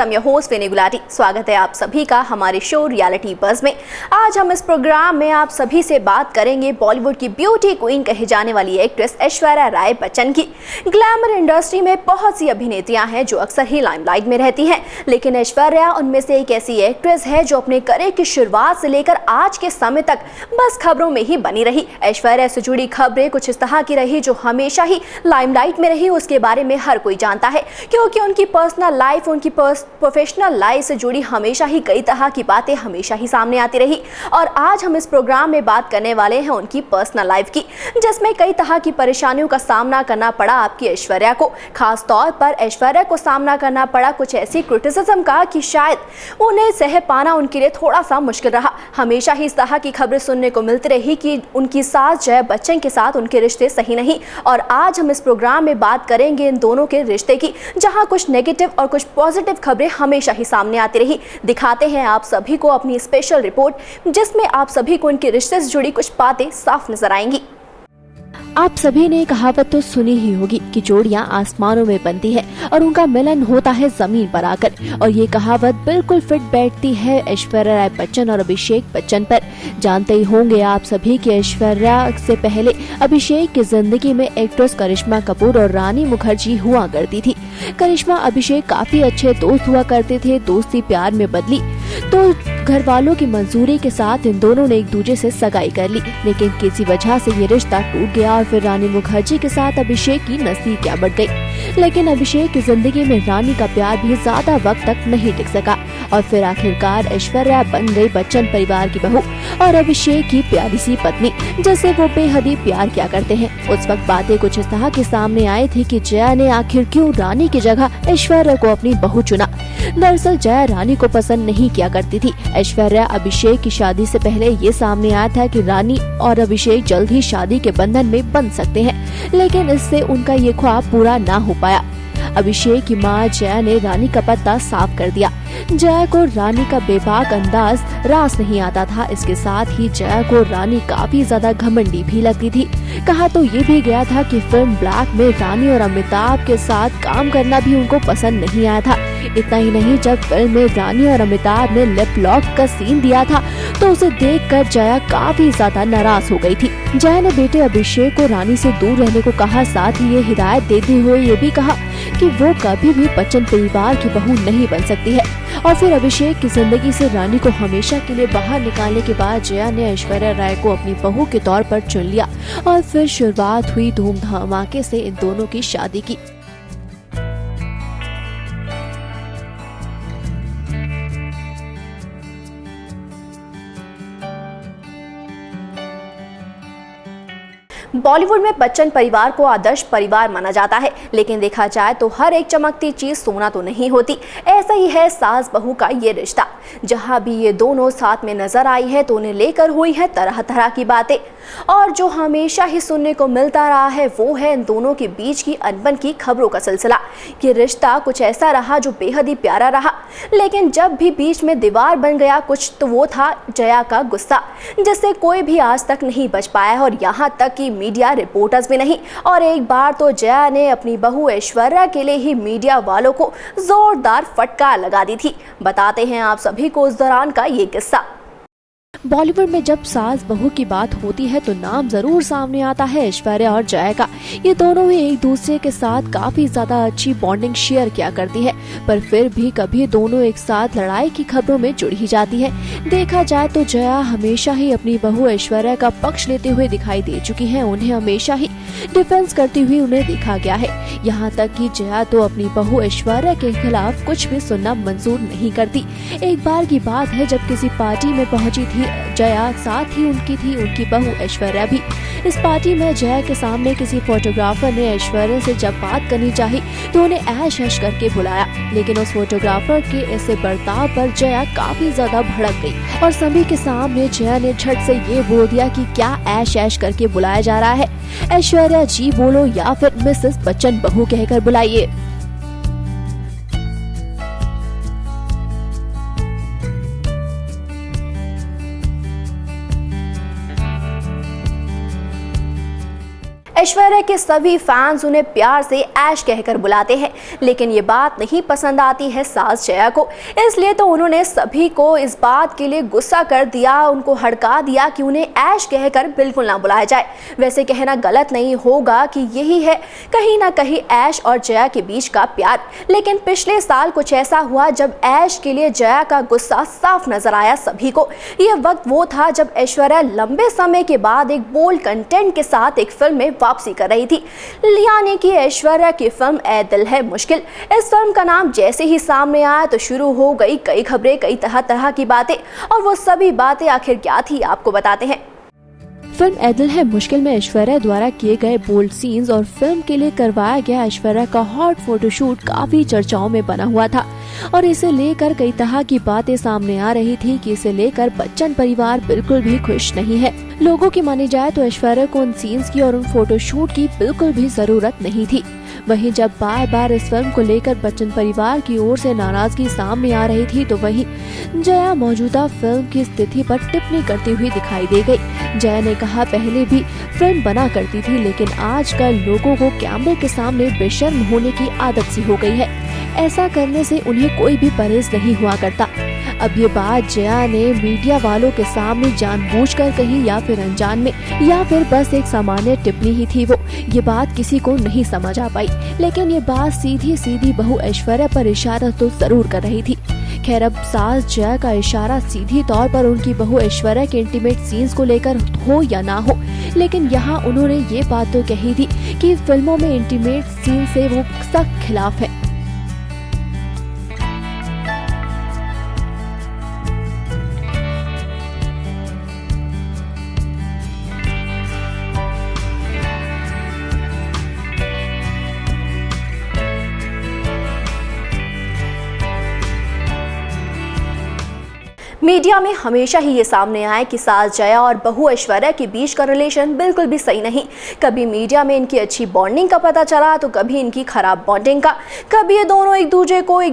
I'm your host विनी गुलाटी। स्वागत है आप सभी का हमारे शो रियलिटी बज़ में। आज हम इस प्रोग्राम में आप सभी से बात करेंगे बॉलीवुड की ब्यूटी क्वीन कही जाने वाली एक्ट्रेस ऐश्वर्या राय बच्चन की। ग्लैमर इंडस्ट्री में बहुत सी अभिनेत्रियां हैं जो अक्सर ही लाइमलाइट में रहती हैं, लेकिन ऐश्वर्या उनमें से एक ऐसी एक्ट्रेस है जो अपने करियर की शुरुआत से लेकर आज के समय तक बस खबरों में ही बनी रही। ऐश्वर्या से जुड़ी खबरें कुछ इस तरह की रही जो हमेशा ही लाइमलाइट में रही। उसके बारे में हर कोई जानता है क्योंकि उनकी पर्सनल लाइफ, उनकी प्रोफेशनल लाइफ से जुड़ी हमेशा ही कई तरह की बातें हमेशा ही सामने आती रही। और आज हम इस प्रोग्राम में बात करने वाले हैं उनकी पर्सनल लाइफ की, जिसमें कई तरह की परेशानियों का सामना करना पड़ा आपकी ऐश्वर्या को। खास तौर पर ऐश्वर्या को सामना करना पड़ा कुछ ऐसी क्रिटिसिज्म का कि शायद उन्हें सह पाना उनके लिए थोड़ा सा मुश्किल रहा। हमेशा ही इस तरह की खबरें सुनने को मिलती रही कि उनकी सास जया बच्चन के साथ उनके रिश्ते सही नहीं। और आज हम इस प्रोग्राम में बात करेंगे इन दोनों के रिश्ते की, जहां कुछ नेगेटिव और कुछ पॉजिटिव खबरें हमेशा ही सामने आती रही। दिखाते हैं आप सभी को अपनी स्पेशल रिपोर्ट, जिसमें आप सभी को इनके रिश्ते से जुड़ी कुछ बातें साफ नजर आएंगी। आप सभी ने कहावत तो सुनी ही होगी कि जोड़ियां आसमानों में बनती है और उनका मिलन होता है जमीन पर आकर। और ये कहावत बिल्कुल फिट बैठती है ऐश्वर्या राय बच्चन और अभिषेक बच्चन पर। जानते ही होंगे आप सभी कि ऐश्वर्या से पहले अभिषेक की जिंदगी में एक्ट्रेस करिश्मा कपूर और रानी मुखर्जी हुआ करती थी। करिश्मा अभिषेक काफी अच्छे दोस्त हुआ करते थे। दोस्ती प्यार में बदली तो घर वालों की मंजूरी के साथ इन दोनों ने एक दूसरे से सगाई कर ली, लेकिन किसी वजह से ये रिश्ता टूट गया और फिर रानी मुखर्जी के साथ अभिषेक की नजदीकियां बढ़ गई। लेकिन अभिषेक की जिंदगी में रानी का प्यार भी ज्यादा वक्त तक नहीं टिक सका और फिर आखिरकार ऐश्वर्या बन गई बच्चन परिवार की बहू और अभिषेक की प्यारी सी पत्नी, जिससे वो बेहद ही प्यार किया करते हैं। उस वक्त बातें कुछ इस तरह के सामने आई थी कि जया ने आखिर क्यों रानी की जगह ऐश्वर्या को अपनी बहू चुना। दरअसल जया रानी को पसंद नहीं किया करती थी। ऐश्वर्या अभिषेक की शादी से पहले ये सामने आया था कि रानी और अभिषेक जल्द ही शादी के बंधन में बंध सकते हैं, लेकिन इससे उनका ये ख्वाब पूरा ना हो पाया। अभिषेक की मां जया ने रानी का पत्ता साफ कर दिया। जया को रानी का बेबाक अंदाज रास नहीं आता था। इसके साथ ही जया को रानी काफी ज्यादा घमंडी भी लगती थी। कहा तो ये भी गया था कि फिल्म ब्लैक में रानी और अमिताभ के साथ काम करना भी उनको पसंद नहीं आया था। इतना ही नहीं, जब फिल्म में रानी और अमिताभ ने लिप लॉक का सीन दिया था तो उसे देखकर जया काफी ज्यादा नाराज हो गई थी। जया ने बेटे अभिषेक को रानी से दूर रहने को कहा, साथ ही ये हिदायत देते हुए ये भी कहा कि वो कभी भी बच्चन परिवार की बहू नहीं बन सकती है। और फिर अभिषेक की जिंदगी से रानी को हमेशा के लिए बाहर निकालने के बाद जया ने ऐश्वर्या राय को अपनी बहू के तौर पर चुन लिया और फिर शुरुआत हुई धूम धमाके से इन दोनों की शादी की। बॉलीवुड में बच्चन परिवार को आदर्श परिवार माना जाता है, लेकिन देखा जाए तो हर एक चमकती चीज सोना तो नहीं होती। ऐसा ही है सास बहू का ये रिश्ता। जहां भी ये दोनों साथ में नजर आई है तो उन्हें लेकर हुई है तरह तरह की बातें, और जो हमेशा ही सुनने को मिलता रहा है वो है इन दोनों के बीच की अनबन की खबरों का सिलसिला। ये रिश्ता कुछ ऐसा रहा जो बेहद ही प्यारा रहा, लेकिन जब भी बीच में दीवार बन गया कुछ, तो वो था जया का गुस्सा, जिससे कोई भी आज तक नहीं बच पाया और यहाँ तक कि मीडिया रिपोर्टर्स भी नहीं। और एक बार तो जया ने अपनी बहू ऐश्वर्या के लिए ही मीडिया वालों को जोरदार फटकार लगा दी थी। बताते हैं आप सभी को उस दौरान का ये किस्सा। बॉलीवुड में जब सास बहू की बात होती है तो नाम जरूर सामने आता है ऐश्वर्या और जया का। ये दोनों ही एक दूसरे के साथ काफी ज्यादा अच्छी बॉन्डिंग शेयर किया करती है, पर फिर भी कभी दोनों एक साथ लड़ाई की खबरों में जुड़ ही जाती है। देखा जाए तो जया हमेशा ही अपनी बहू ऐश्वर्या का पक्ष लेते हुए दिखाई दे चुकी है। उन्हें हमेशा ही डिफेंस करती हुई उन्हें देखा गया है। यहाँ तक कि जया तो अपनी बहू ऐश्वर्या के खिलाफ कुछ भी सुनना मंजूर नहीं करती। एक बार की बात है जब किसी पार्टी में पहुंची थी जया, साथ ही उनकी बहू ऐश्वर्या भी। इस पार्टी में जया के सामने किसी फोटोग्राफर ने ऐश्वर्या से जब बात करनी चाही तो उन्हें ऐश ऐश करके बुलाया, लेकिन उस फोटोग्राफर के ऐसे बर्ताव पर जया काफी ज्यादा भड़क गई और सभी के सामने जया ने झट से ये बोल दिया कि क्या ऐश ऐश करके बुलाया जा रहा है, ऐश्वर्या जी बोलो या फिर मिसेस बच्चन बहू कहकर बुलाइए। ऐश्वर्या के सभी फैंस उन्हें प्यार से ऐश कहकर बुलाते हैं, लेकिन ये बात नहीं पसंद आती है सास जया को। इसलिए तो उन्होंने सभी को इस बात के लिए गुस्सा कर दिया, उनको हड़का दिया कि उन्हें ऐश कहकर बिल्कुल ना बुलाया जाए। वैसे कहना गलत नहीं होगा कि यही है कहीं ना कहीं ऐश और जया के बीच का प्यार। लेकिन पिछले साल कुछ ऐसा हुआ जब ऐश के लिए जया का गुस्सा साफ नजर आया सभी को। यह वक्त वो था जब ऐश्वर्या लंबे समय के बाद एक बोल्ड कंटेंट के साथ एक फिल्म में वापसी कर रही थी, यानी कि ऐश्वर्या की फिल्म ए दिल है मुश्किल। इस फिल्म का नाम जैसे ही सामने आया तो शुरू हो गई कई खबरें, कई तरह तरह की बातें, और वो सभी बातें आखिर क्या थी आपको बताते हैं। फिल्म ए दिल है मुश्किल में ऐश्वर्या द्वारा किए गए बोल्ड सीन्स और फिल्म के लिए करवाया गया ऐश्वर्या का हॉट फोटोशूट काफी चर्चाओं में बना हुआ था और इसे लेकर कई तरह की बातें सामने आ रही थी कि इसे लेकर बच्चन परिवार बिल्कुल भी खुश नहीं है। लोगों की मानी जाए तो ऐश्वर्या को उन सीन्स की और उन फोटोशूट की बिल्कुल भी जरूरत नहीं थी। वहीं जब बार बार इस फिल्म को लेकर बच्चन परिवार की ओर से नाराजगी सामने आ रही थी तो वहीं जया मौजूदा फिल्म की स्थिति पर टिप्पणी करती हुई दिखाई दे गई। जया ने कहा, पहले भी फिल्म बना करती थी, लेकिन आजकल लोगों को कैमरे के सामने बेशर्म होने की आदत सी हो गई है। ऐसा करने से उन्हें कोई भी परहेज नहीं हुआ करता। अब ये बात जया ने मीडिया वालों के सामने जानबूझकर कही या फिर अनजान में, या फिर बस एक सामान्य टिप्पणी ही थी वो, ये बात किसी को नहीं समझ आ पाई। लेकिन ये बात सीधी सीधी बहू ऐश्वर्या पर इशारा तो जरूर कर रही थी। खैर, अब सास जया का इशारा सीधी तौर पर उनकी बहू ऐश्वर्या के इंटीमेट सीन्स को लेकर हो या ना हो, लेकिन यहाँ उन्होंने ये बात तो कही थी कि फिल्मों में इंटीमेट सीन से वो सख्त खिलाफ है। मीडिया में हमेशा ही ये सामने आया कि सास जया और बहू ऐश्वर्या के बीच का रिलेशन बिल्कुल भी सही नहीं। कभी मीडिया में इनकी अच्छी बॉन्डिंग का पता चला तो कभी इनकी खराब बॉन्डिंग का। कभी ये दोनों एक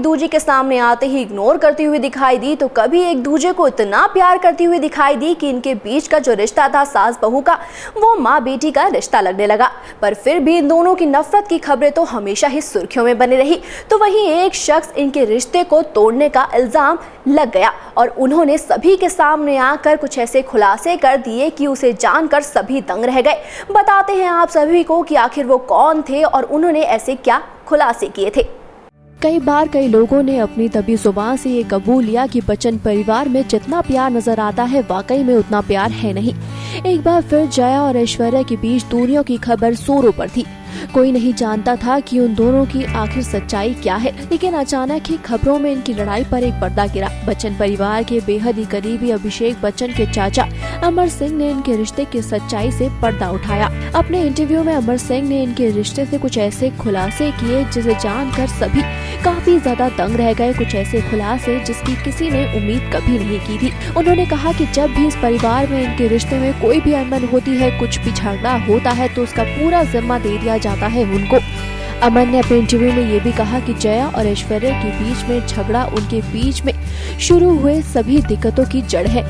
दूसरे के सामने आते ही इग्नोर करती हुई दिखाई दी, तो कभी एक दूसरे को इतना प्यार करती हुई दिखाई दी कि इनके बीच का जो रिश्ता था सास बहू का, वो माँ बेटी का रिश्ता लगने लगा। पर फिर भी इन दोनों की नफरत की खबरें तो हमेशा ही सुर्खियों में बनी रही। तो वहीं एक शख्स इनके रिश्ते को तोड़ने का इल्जाम लग गया और उन्होंने सभी के सामने आकर कुछ ऐसे खुलासे कर दिए कि उसे जानकर सभी दंग रह गए। बताते हैं आप सभी को कि आखिर वो कौन थे और उन्होंने ऐसे क्या खुलासे किए थे। कई बार कई लोगों ने अपनी दबी जुबान से ये कबूल लिया कि बच्चन परिवार में जितना प्यार नजर आता है वाकई में उतना प्यार है नहीं। एक बार फिर जया और ऐश्वर्या के बीच दूरियों की खबर जोरों पर थी। कोई नहीं जानता था कि उन दोनों की आखिर सच्चाई क्या है, लेकिन अचानक ही खबरों में इनकी लड़ाई पर एक पर्दा गिरा। बच्चन परिवार के बेहद ही करीबी अभिषेक बच्चन के चाचा अमर सिंह ने इनके रिश्ते की सच्चाई से पर्दा उठाया। अपने इंटरव्यू में अमर सिंह ने इनके रिश्ते से कुछ ऐसे खुलासे किए जिसे जानकर सभी काफी ज्यादा दंग रह गए। कुछ ऐसे खुलासे जिसकी किसी ने उम्मीद कभी नहीं की थी। उन्होंने कहा कि जब भी इस परिवार में इनके रिश्ते में कोई भी अनबन होती है, कुछ भी झगड़ा होता है, तो उसका पूरा जिम्मा दे दिया जाता है उनको। अमर ने अपने इंटरव्यू में ये भी कहा कि जया और ऐश्वर्या के बीच में झगड़ा उनके बीच में शुरू हुए सभी दिक्कतों की जड़ है।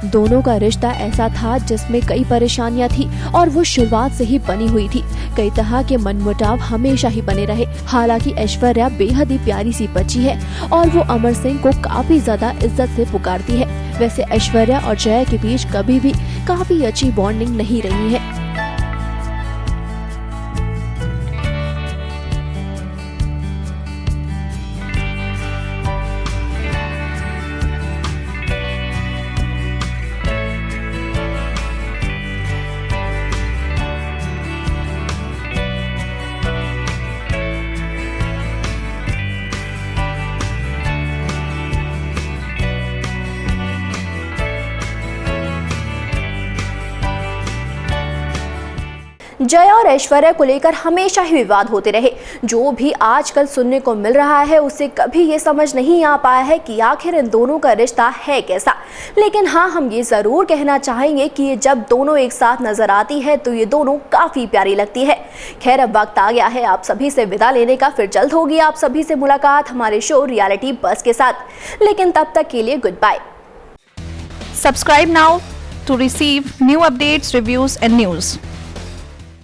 दोनों का रिश्ता ऐसा था जिसमें कई परेशानियां थी और वो शुरुआत से ही बनी हुई थी। कई तरह के मनमुटाव हमेशा ही बने रहे। हालांकि ऐश्वर्या बेहद ही प्यारी सी बच्ची है और वो अमर सिंह को काफी ज्यादा इज्जत से पुकारती है। वैसे ऐश्वर्या और जया के बीच कभी भी काफी अच्छी बॉन्डिंग नहीं रही है। जया और ऐश्वर्या को लेकर हमेशा ही विवाद होते रहे। जो भी आजकल सुनने को मिल रहा है उससे कभी ये समझ नहीं आ पाया है कि आखिर इन दोनों का रिश्ता है कैसा। लेकिन हाँ, हम ये जरूर कहना चाहेंगे कि ये जब दोनों एक साथ नजर आती है तो ये दोनों काफी प्यारी लगती है। खैर, अब वक्त आ गया है आप सभी से विदा लेने का। फिर जल्द होगी आप सभी से मुलाकात हमारे शो रियलिटी बस के साथ। लेकिन तब तक के लिए goodbye. Subscribe now to receive new updates, reviews and news.